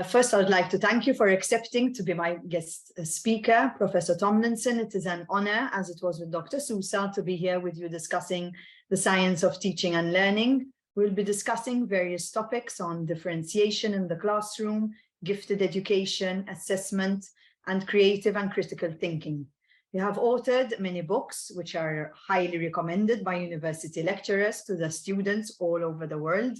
First, I would like to thank you for accepting to be my guest speaker, Professor Tomlinson. It is an honor, as it was with Dr. Sousa, to be here with you discussing the science of teaching and learning. We'll be discussing various topics on differentiation in the classroom, gifted education, assessment, and creative and critical thinking. You have authored many books, which are highly recommended by university lecturers to the students all over the world.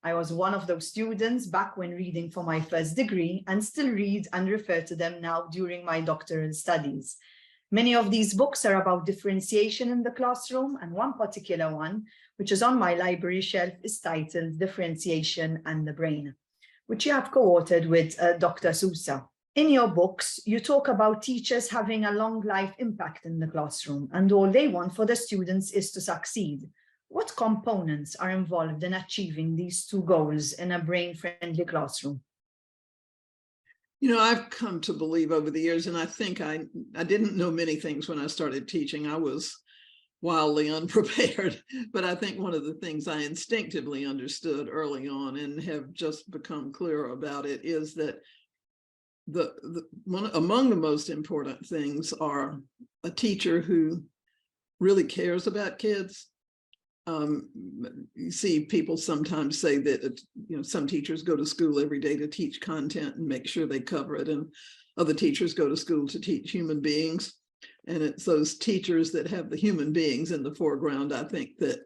I was one of those students back when reading for my first degree and still read and refer to them now during my doctoral studies. Many of these books are about differentiation in the classroom, and one particular one, which is on my library shelf, is titled Differentiation and the Brain, which you have co-authored with Dr. Sousa. In your books, you talk about teachers having a long life impact in the classroom, and all they want for the students is to succeed. What components are involved in achieving these two goals in a brain-friendly classroom? You know, I've come to believe over the years, and I think I didn't know many things when I started teaching. I was wildly unprepared, but I think one of the things I instinctively understood early on and have just become clearer about it is that among the most important things are a teacher who really cares about kids. You see people sometimes say that, some teachers go to school every day to teach content and make sure they cover it, and other teachers go to school to teach human beings. And it's those teachers that have the human beings in the foreground, I think, that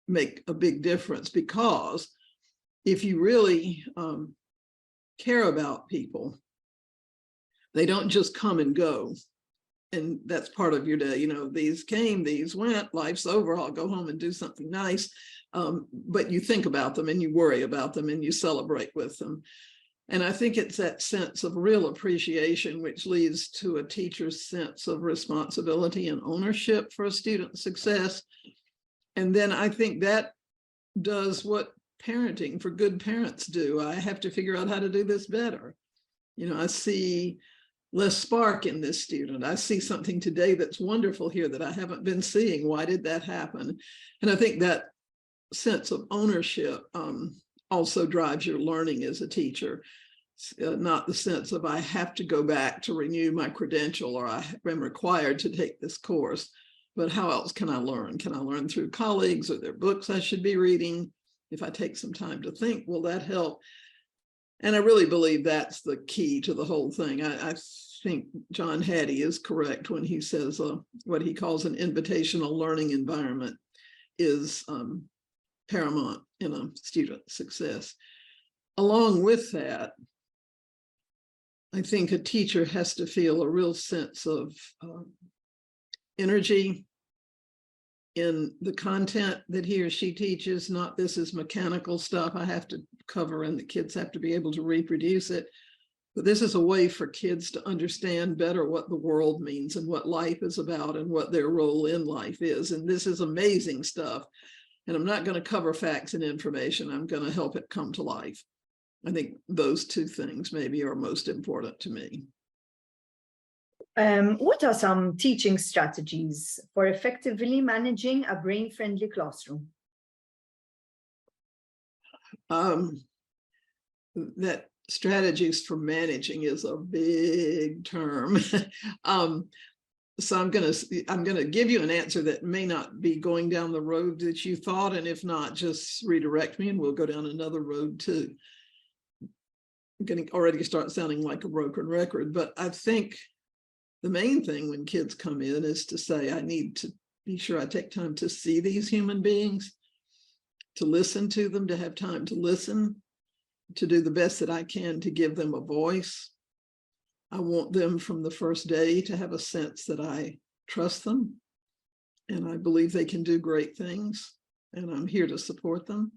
make a big difference, because if you really care about people, they don't just come and go. And that's part of your day. These came, these went, life's over, I'll go home and do something nice. But you think about them and you worry about them and you celebrate with them. And I think it's that sense of real appreciation which leads to a teacher's sense of responsibility and ownership for a student's success. And then I think that does what parenting for good parents do. I have to figure out how to do this better. I see less spark in this student. I see something today that's wonderful here that I haven't been seeing. Why did that happen? And I think that sense of ownership also drives your learning as a teacher. Not the sense of I have to go back to renew my credential or I am required to take this course, but how else can I learn? Can I learn through colleagues? Are there books I should be reading? If I take some time to think, will that help? And I really believe that's the key to the whole thing. I think John Hattie is correct when he says what he calls an invitational learning environment is paramount in a student's success. Along with that, I think a teacher has to feel a real sense of energy in the content that he or she teaches. Not this is mechanical stuff I have to cover and the kids have to be able to reproduce it. But this is a way for kids to understand better what the world means and what life is about and what their role in life is. And this is amazing stuff. And I'm not going to cover facts and information. I'm going to help it come to life. I think those two things maybe are most important to me. What are some teaching strategies for effectively managing a brain-friendly classroom? That strategies for managing is a big term. So I'm gonna give you an answer that may not be going down the road that you thought, and if not, just redirect me and we'll go down another road too. I'm gonna already start sounding like a broken record, but I think the main thing when kids come in is to say, I need to be sure I take time to see these human beings, to listen to them, to have time to listen, to do the best that I can to give them a voice. I want them from the first day to have a sense that I trust them and I believe they can do great things and I'm here to support them.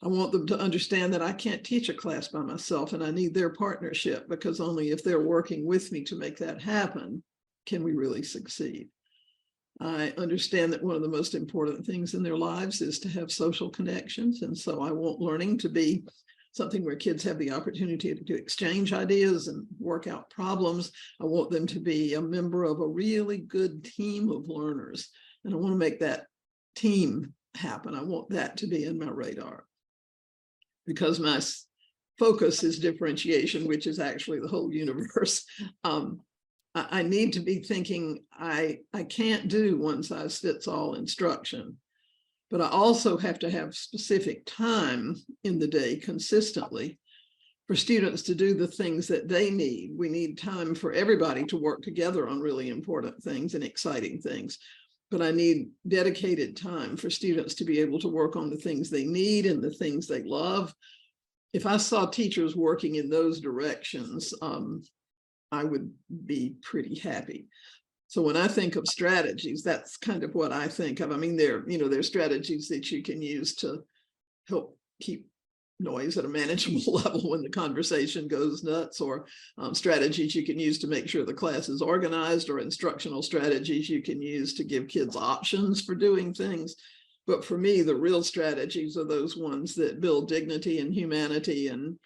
I want them to understand that I can't teach a class by myself and I need their partnership, because only if they're working with me to make that happen can we really succeed. I understand that one of the most important things in their lives is to have social connections. And so I want learning to be something where kids have the opportunity to exchange ideas and work out problems. I want them to be a member of a really good team of learners. And I want to make that team happen. I want that to be in my radar. Because my focus is differentiation, which is actually the whole universe. I need to be thinking I can't do one size fits all instruction, but I also have to have specific time in the day consistently for students to do the things that they need. We need time for everybody to work together on really important things and exciting things. But I need dedicated time for students to be able to work on the things they need and the things they love. If I saw teachers working in those directions, I would be pretty happy. So when I think of strategies, that's kind of what I think of. I mean, there are strategies that you can use to help keep noise at a manageable level when the conversation goes nuts, or strategies you can use to make sure the class is organized, or instructional strategies you can use to give kids options for doing things. But for me, the real strategies are those ones that build dignity and humanity and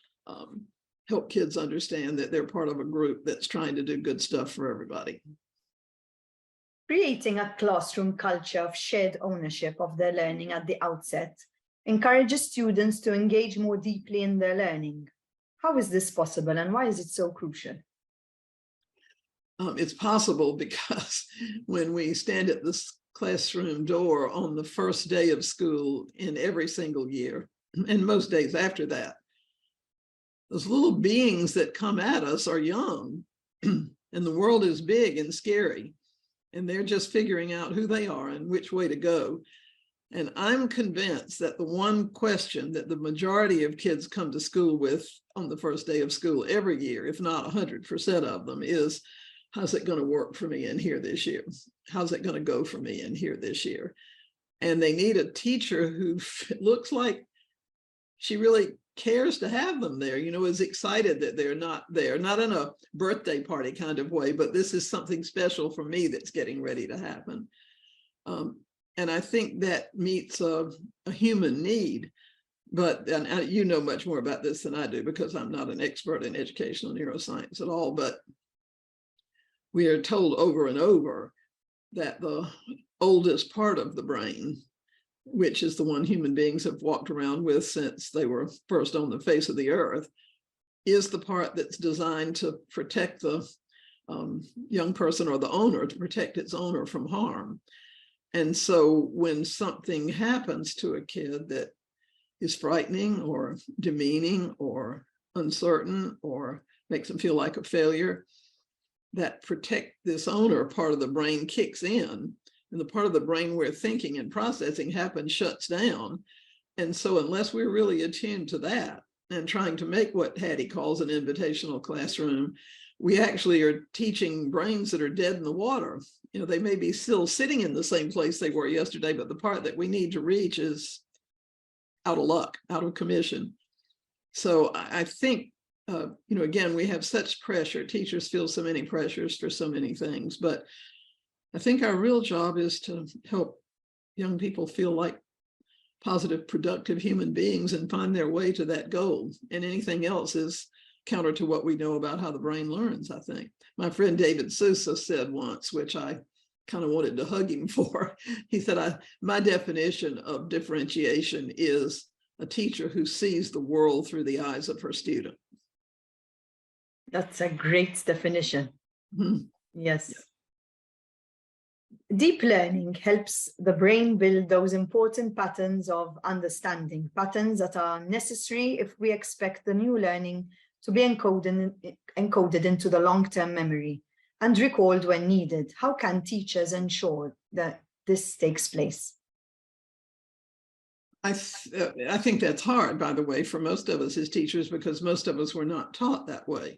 help kids understand that they're part of a group that's trying to do good stuff for everybody. Creating a classroom culture of shared ownership of their learning at the outset encourages students to engage more deeply in their learning. How is this possible, and why is it so crucial? It's possible because when we stand at this classroom door on the first day of school in every single year, and most days after that, those little beings that come at us are young, and the world is big and scary, and they're just figuring out who they are and which way to go. And I'm convinced that the one question that the majority of kids come to school with on the first day of school every year, if not 100% of them, is, how's it going to work for me in here this year? How's it going to go for me in here this year? And they need a teacher who looks like she really cares to have them there, is excited that they're not there, not in a birthday party kind of way, but this is something special for me that's getting ready to happen. And I think that meets a human need. But and you know much more about this than I do, because I'm not an expert in educational neuroscience at all, but we are told over and over that the oldest part of the brain, which is the one human beings have walked around with since they were first on the face of the earth, is the part that's designed to protect the young person or the owner, to protect its owner from harm. And so when something happens to a kid that is frightening or demeaning or uncertain or makes them feel like a failure, that protect this owner part of the brain kicks in, and the part of the brain where thinking and processing happens shuts down. And so unless we're really attuned to that and trying to make what Hattie calls an invitational classroom, we actually are teaching brains that are dead in the water. They may be still sitting in the same place they were yesterday, but the part that we need to reach is out of luck, out of commission. So I think, again, we have such pressure. Teachers feel so many pressures for so many things, but I think our real job is to help young people feel like positive, productive human beings and find their way to that goal. And anything else is counter to what we know about how the brain learns, I think. My friend David Sousa said once, which I kind of wanted to hug him for, he said, my definition of differentiation is a teacher who sees the world through the eyes of her student. That's a great definition. Mm-hmm. Yes. Yeah. Deep learning helps the brain build those important patterns of understanding, patterns that are necessary if we expect the new learning to be encoded into the long-term memory and recalled when needed. How can teachers ensure that this takes place? I think that's hard, by the way, for most of us as teachers, because most of us were not taught that way.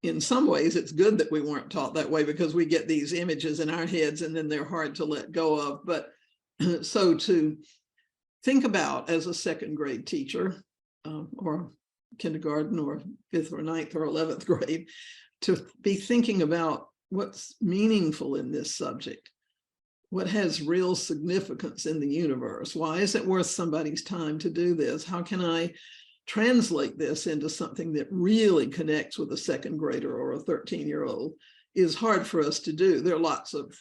In some ways, it's good that we weren't taught that way, because we get these images in our heads and then they're hard to let go of. But so to think about as a second grade teacher, or kindergarten or 5th or 9th or 11th grade, to be thinking about what's meaningful in this subject, what has real significance in the universe, why is it worth somebody's time to do this, how can I translate this into something that really connects with a second grader or a 13-year-old, is hard for us to do. There are lots of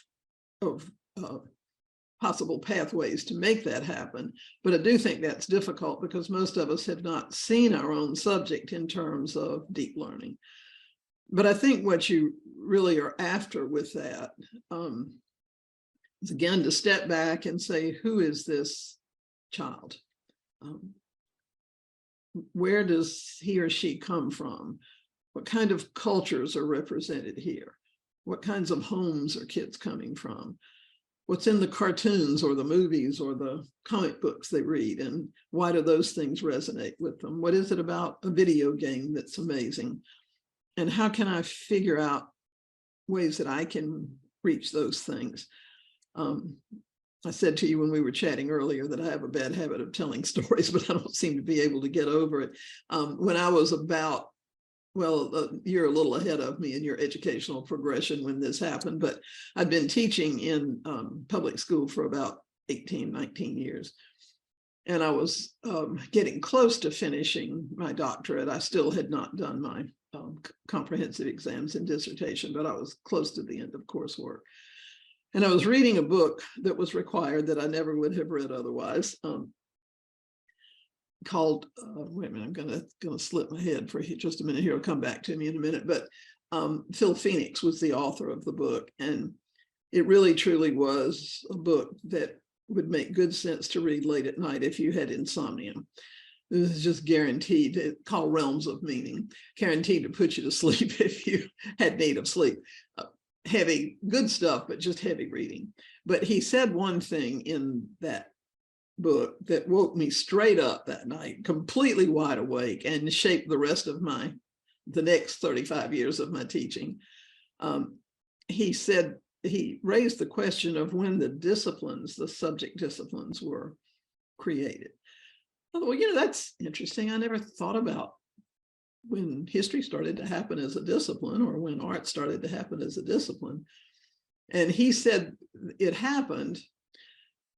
possible pathways to make that happen. But I do think that's difficult because most of us have not seen our own subject in terms of deep learning. But I think what you really are after with that is, again, to step back and say, who is this child? Where does he or she come from? What kind of cultures are represented here? What kinds of homes are kids coming from? What's in the cartoons or the movies or the comic books they read, and why do those things resonate with them? What is it about a video game that's amazing? And how can I figure out ways that I can reach those things? I said to you when we were chatting earlier that I have a bad habit of telling stories, but I don't seem to be able to get over it. When I was about, well, you're a little ahead of me in your educational progression when this happened, but I've been teaching in public school for about 18, 19 years. And I was getting close to finishing my doctorate. I still had not done my comprehensive exams and dissertation, but I was close to the end of coursework. And I was reading a book that was required that I never would have read otherwise, called, wait a minute, I'm gonna slip my head for just a minute here. It'll come back to me in a minute. But Phil Phoenix was the author of the book. And it really, truly was a book that would make good sense to read late at night if you had insomnia. It was just guaranteed, it's called Realms of Meaning, guaranteed to put you to sleep if you had need of sleep. Heavy, good stuff, but just heavy reading. But he said one thing in that book that woke me straight up that night, completely wide awake, and shaped the rest of the next 35 years of my teaching. He said, he raised the question of when the subject disciplines were created. I thought, well, you know, that's interesting. I never thought about when history started to happen as a discipline, or when art started to happen as a discipline. And he said it happened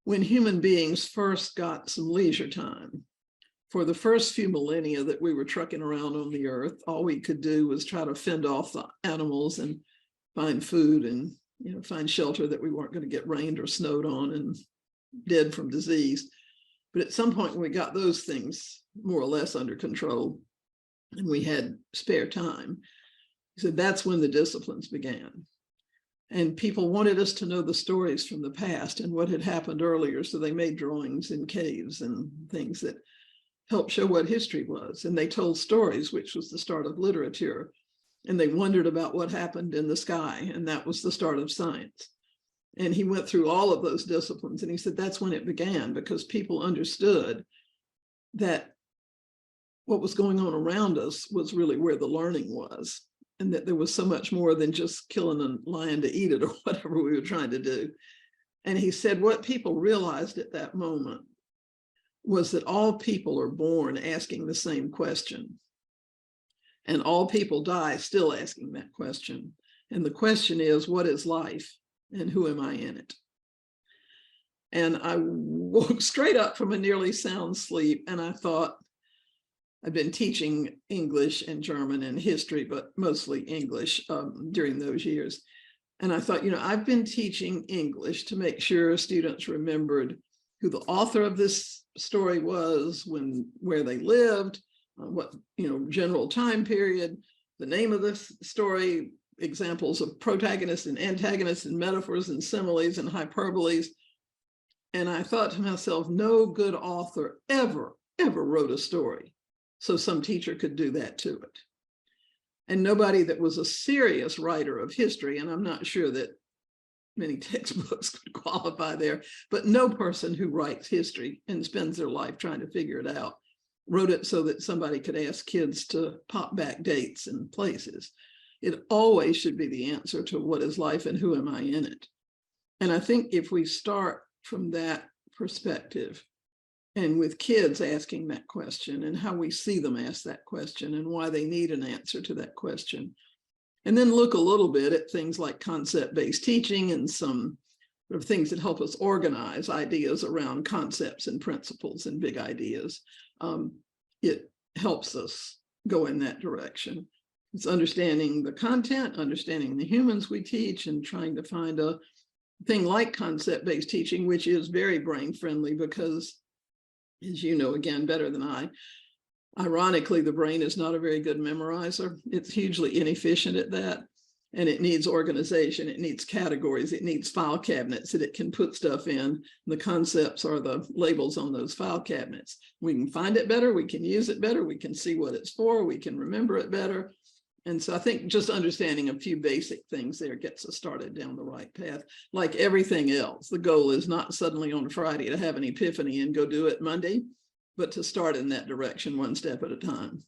when human beings first got some leisure time. For the first few millennia that we were trucking around on the earth, all we could do was try to fend off the animals and find food and, you know, find shelter that we weren't going to get rained or snowed on and dead from disease. But at some point when we got those things more or less under control and we had spare time, he said that's when the disciplines began. And people wanted us to know the stories from the past and what had happened earlier. So they made drawings in caves and things that helped show what history was. And they told stories, which was the start of literature. And they wondered about what happened in the sky. And that was the start of science. And he went through all of those disciplines. And he said that's when it began, because people understood that what was going on around us was really where the learning was. And that there was so much more than just killing a lion to eat it or whatever we were trying to do. And he said what people realized at that moment was that all people are born asking the same question. And all people die still asking that question. And the question is, what is life and who am I in it? And I woke straight up from a nearly sound sleep and I thought, I've been teaching English and German and history, but mostly English during those years. And I thought, you know, I've been teaching English to make sure students remembered who the author of this story was, where they lived, what, you know, general time period, the name of the story, examples of protagonists and antagonists and metaphors and similes and hyperboles. And I thought to myself, no good author ever wrote a story so some teacher could do that to it. And nobody that was a serious writer of history, and I'm not sure that many textbooks could qualify there, but no person who writes history and spends their life trying to figure it out wrote it so that somebody could ask kids to pop back dates and places. It always should be the answer to what is life and who am I in it? And I think if we start from that perspective, and with kids asking that question and how we see them ask that question and why they need an answer to that question. And then look a little bit at things like concept-based teaching and some sort of things that help us organize ideas around concepts and principles and big ideas. It helps us go in that direction. It's understanding the content, understanding the humans we teach, and trying to find a thing like concept-based teaching, which is very brain friendly because, as you know, again, better than I, ironically, the brain is not a very good memorizer. It's hugely inefficient at that. And it needs organization, it needs categories, it needs file cabinets that it can put stuff in. The concepts are the labels on those file cabinets. We can find it better, we can use it better, we can see what it's for, we can remember it better. And so I think just understanding a few basic things there gets us started down the right path. Like everything else, the goal is not suddenly on Friday to have an epiphany and go do it Monday, but to start in that direction one step at a time.